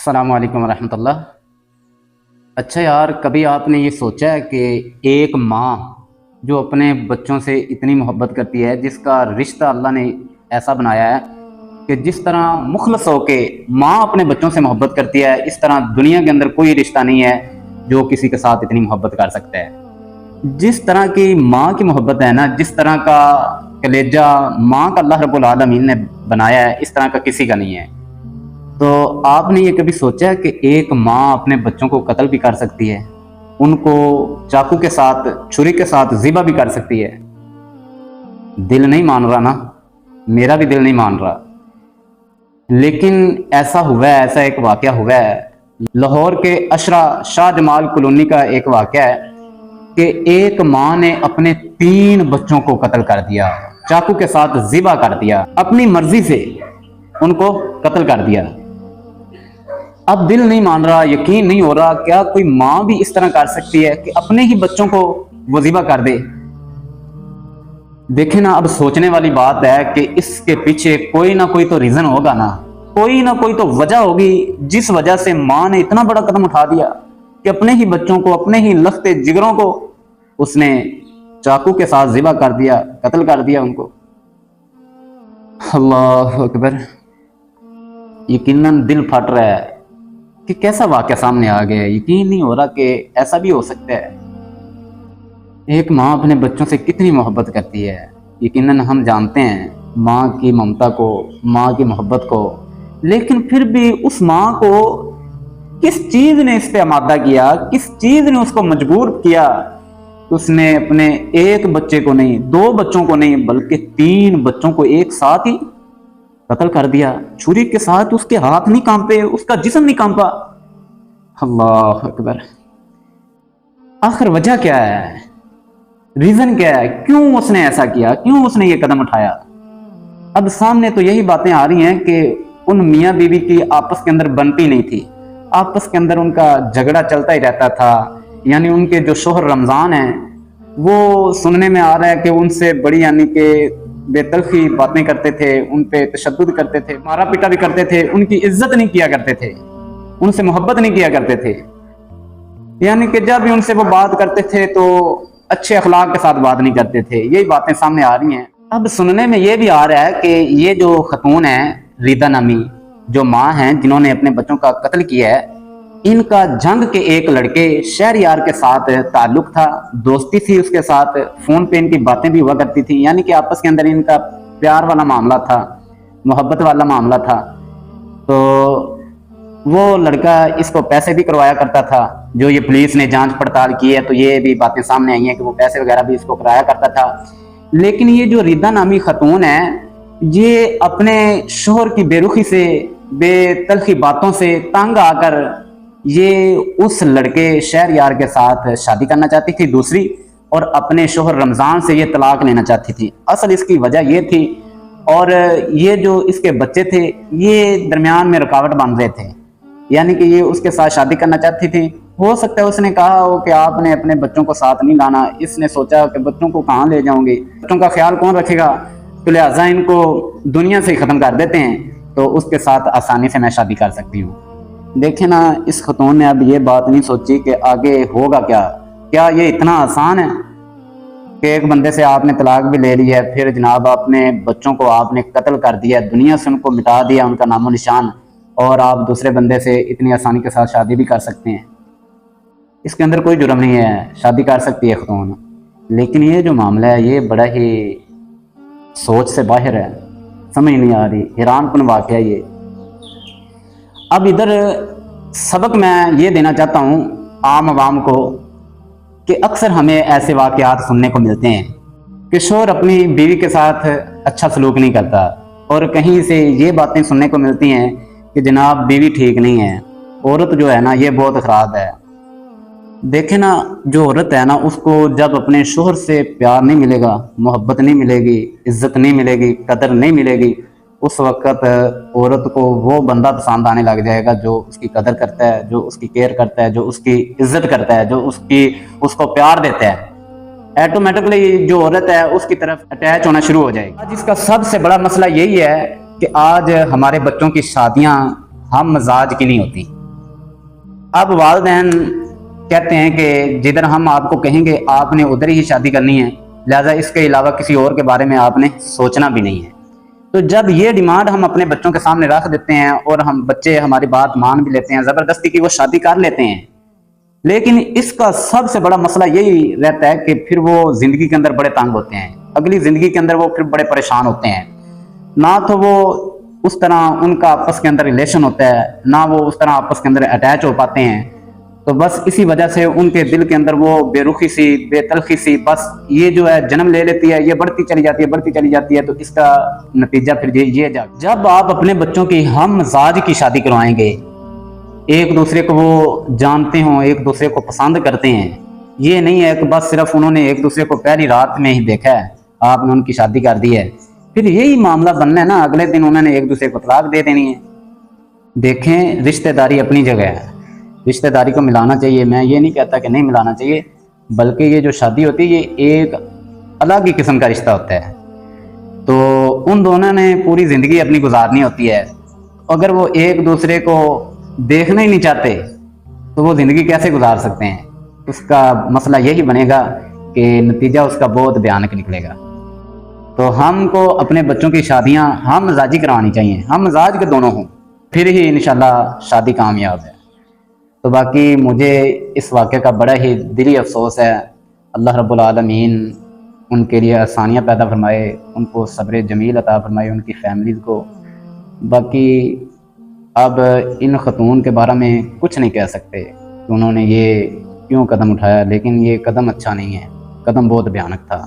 अस्सलाम वालेकुम रहमतुल्लाह। अच्छा यार, कभी आपने ये सोचा है कि एक माँ जो अपने बच्चों से इतनी मोहब्बत करती है, जिसका रिश्ता अल्लाह ने ऐसा बनाया है कि जिस तरह मुखलस होके माँ अपने बच्चों से मोहब्बत करती है, इस तरह दुनिया के अंदर कोई रिश्ता नहीं है जो किसी के साथ इतनी मोहब्बत कर सकता है। जिस तरह की माँ की मोहब्बत है ना, जिस तरह का कलेजा माँ का अल्लाह रब्बुल आलमीन ने बनाया है, इस तरह का किसी का नहीं है। तो आपने ये कभी सोचा है कि एक माँ अपने बच्चों को कत्ल भी कर सकती है, उनको चाकू के साथ, छुरी के साथ ज़िबा भी कर सकती है? दिल नहीं मान रहा ना, मेरा भी दिल नहीं मान रहा, लेकिन ऐसा हुआ है, ऐसा एक वाक़या हुआ है। लाहौर के अशरा शाह जमाल कॉलोनी का एक वाक़या है कि एक माँ ने अपने 3 बच्चों को कत्ल कर दिया, चाकू के साथ ज़िबा कर दिया, अपनी मर्जी से उनको कत्ल कर दिया। अब दिल नहीं मान रहा, यकीन नहीं हो रहा, क्या कोई माँ भी इस तरह कर सकती है कि अपने ही बच्चों को वो ज़िबा कर दे? देखें ना, अब सोचने वाली बात है कि इसके पीछे कोई ना कोई तो रीजन होगा ना, कोई ना कोई तो वजह होगी जिस वजह से माँ ने इतना बड़ा कदम उठा दिया कि अपने ही बच्चों को, अपने ही लखते जिगरों को उसने चाकू के साथ ज़िबा कर दिया, कत्ल कर दिया उनको। अल्लाह अकबर। यकीनन दिल फट रहा है कि कैसा वाक़या सामने आ गया है। यकीन नहीं हो रहा कि ऐसा भी हो सकता है। एक माँ अपने बच्चों से कितनी मोहब्बत करती है। यकीनन हम जानते हैं माँ की ममता को, माँ की मोहब्बत को, लेकिन फिर भी उस माँ को किस चीज़ ने इस पे आमादा किया, किस चीज़ ने उसको मजबूर किया? उसने अपने एक बच्चे को नहीं, 2 बच्चों को नहीं, बल्कि 3 बच्चों को एक साथ ही कत्ल कर दिया। छुरी के साथ उसके हाथ नहीं कांपे, उसका जिस्म नहीं कांपा। अल्लाह अकबर। आखिर वजह क्या है, रीजन क्या है, क्यों उसने ऐसा किया, क्यों उसने ये कदम उठाया? अब सामने तो यही बातें आ रही हैं कि उन मियाँ बीवी की आपस के अंदर बनती नहीं थी, आपस के अंदर उनका झगड़ा चलता ही रहता था। यानी उनके जो शोहर रमजान हैं, वो सुनने में आ रहा है कि उनसे बड़ी यानी कि बेतलखी बातें करते थे, उन पे तशद्दुद करते थे, मारा पीटा भी करते थे, उनकी इज्जत नहीं किया करते थे, उनसे मोहब्बत नहीं किया करते थे। यानी कि जब भी उनसे वो बात करते थे तो अच्छे अखलाक के साथ बात नहीं करते थे। यही बातें सामने आ रही हैं। अब सुनने में ये भी आ रहा है कि ये जो खतून है रिदा नामी, जो माँ हैं जिन्होंने अपने बच्चों का कत्ल किया है, इनका जंग के एक लड़के शहरयार के साथ ताल्लुक था, दोस्ती थी उसके साथ, फोन पे इनकी बातें भी हुआ करती थी। यानी कि आपस के अंदर इनका प्यार वाला मामला था, मोहब्बत वाला मामला था। तो वो लड़का इसको पैसे भी करवाया करता था। जो ये पुलिस ने जांच पड़ताल की है तो ये भी बातें सामने आई हैं कि वो पैसे वगैरह भी इसको कराया करता था। लेकिन ये जो रिदा नामी खतून है, ये अपने शोहर की बेरुखी से, बेतलखी बातों से तंग आकर ये उस लड़के शहरयार के साथ शादी करना चाहती थी दूसरी, और अपने शोहर रमज़ान से ये तलाक लेना चाहती थी। असल इसकी वजह ये थी, और ये जो इसके बच्चे थे ये दरमियान में रुकावट बन रहे थे। यानी कि ये उसके साथ शादी करना चाहती थी। हो सकता है उसने कहा हो कि आपने अपने बच्चों को साथ नहीं लाना। इसने सोचा कि बच्चों को कहाँ ले जाऊंगी, बच्चों का ख्याल कौन रखेगा, तो लिहाजा इनको दुनिया से ख़त्म कर देते हैं, तो उसके साथ आसानी से मैं शादी कर सकती हूँ। देखे ना, इस खतून ने अब ये बात नहीं सोची कि आगे होगा क्या। क्या ये इतना आसान है कि एक बंदे से आपने तलाक भी ले ली है, फिर जनाब अपने बच्चों को आपने कत्ल कर दिया, दुनिया से उनको मिटा दिया, उनका नामो निशान, और आप दूसरे बंदे से इतनी आसानी के साथ शादी भी कर सकते हैं? इसके अंदर कोई जुर्म नहीं है, शादी कर सकती है खतून। लेकिन ये जो मामला है ये बड़ा ही सोच से बाहर है, समझ नहीं आ रही, हैरानकुन वाक़या है ये। अब इधर सबक मैं ये देना चाहता हूँ आम आवाम को कि अक्सर हमें ऐसे वाक़यात सुनने को मिलते हैं कि शोहर अपनी बीवी के साथ अच्छा सलूक नहीं करता, और कहीं से ये बातें सुनने को मिलती हैं कि जनाब बीवी ठीक नहीं है, औरत जो है ना ये बहुत ख़राब है। देखे ना, जो औरत है ना उसको जब अपने शोहर से प्यार नहीं मिलेगा, मोहब्बत नहीं मिलेगी, इज्जत नहीं मिलेगी, कदर नहीं मिलेगी, उस वक़्त औरत को वो बंदा पसंद आने लग जाएगा जो उसकी कदर करता है, जो उसकी केयर करता है, जो उसकी इज्जत करता है, जो उसको प्यार देता है। ऑटोमेटिकली जो औरत है उसकी तरफ अटैच होना शुरू हो जाएगी। आज इसका सबसे बड़ा मसला यही है कि आज हमारे बच्चों की शादियां हम मजाज की नहीं होती। اب والدین کہتے ہیں کہ جدھر ہم آپ کو کہیں گے آپ نے ادھر ہی شادی کرنی ہے، لہذا اس کے علاوہ کسی اور کے بارے میں آپ نے سوچنا بھی نہیں ہے۔ تو جب یہ ڈیمانڈ ہم اپنے بچوں کے سامنے رکھ دیتے ہیں اور ہم بچے ہماری بات مان بھی لیتے ہیں، زبردستی کی وہ شادی کر لیتے ہیں، لیکن اس کا سب سے بڑا مسئلہ یہی رہتا ہے کہ پھر وہ زندگی کے اندر بڑے تنگ ہوتے ہیں، اگلی زندگی کے اندر وہ پھر بڑے پریشان ہوتے ہیں، نہ تو وہ اس طرح ان کا آپس کے اندر ریلیشن ہوتا ہے، نہ وہ اس طرح آپس کے اندر اٹیچ ہو پاتے ہیں۔ تو بس اسی وجہ سے ان کے دل کے اندر وہ بے رخی سی، بے تلخی سی بس یہ جو ہے جنم لے لیتی ہے، یہ بڑھتی چلی جاتی ہے۔ تو اس کا نتیجہ پھر یہ جب آپ اپنے بچوں کی ہم مزاج کی شادی کروائیں گے، ایک دوسرے کو وہ جانتے ہوں، ایک دوسرے کو پسند کرتے ہیں، یہ نہیں ہے کہ بس صرف انہوں نے ایک دوسرے کو پہلی رات میں ہی دیکھا ہے، آپ نے ان کی شادی کر دی ہے، پھر یہی معاملہ بننا ہے نا، اگلے دن انہوں نے ایک دوسرے کو طلاق دے دینی ہے۔ دیکھیں، رشتہ داری اپنی جگہ ہے، رشتہ داری کو ملانا چاہیے، میں یہ نہیں کہتا کہ نہیں ملانا چاہیے، بلکہ یہ جو شادی ہوتی ہے یہ ایک الگ ہی قسم کا رشتہ ہوتا ہے۔ تو ان دونوں نے پوری زندگی اپنی گزارنی ہوتی ہے، اگر وہ ایک دوسرے کو دیکھنا ہی نہیں چاہتے تو وہ زندگی کیسے گزار سکتے ہیں؟ اس کا مسئلہ یہی بنے گا کہ نتیجہ اس کا بہت بھیانک نکلے گا۔ تو ہم کو اپنے بچوں کی شادیاں ہم مزاجی کروانی چاہیے، ہم مزاج کے دونوں ہوں، پھر ہی انشاءاللہ شادی کامیاب ہے۔ تو باقی مجھے اس واقعے کا بڑا ہی دلی افسوس ہے، اللہ رب العالمین ان کے لیے آسانیاں پیدا فرمائے، ان کو صبر جمیل عطا فرمائے، ان کی فیملیز کو۔ باقی اب ان خاتون کے بارے میں کچھ نہیں کہہ سکتے کہ انہوں نے یہ کیوں قدم اٹھایا، لیکن یہ قدم اچھا نہیں ہے، قدم بہت بھیانک تھا۔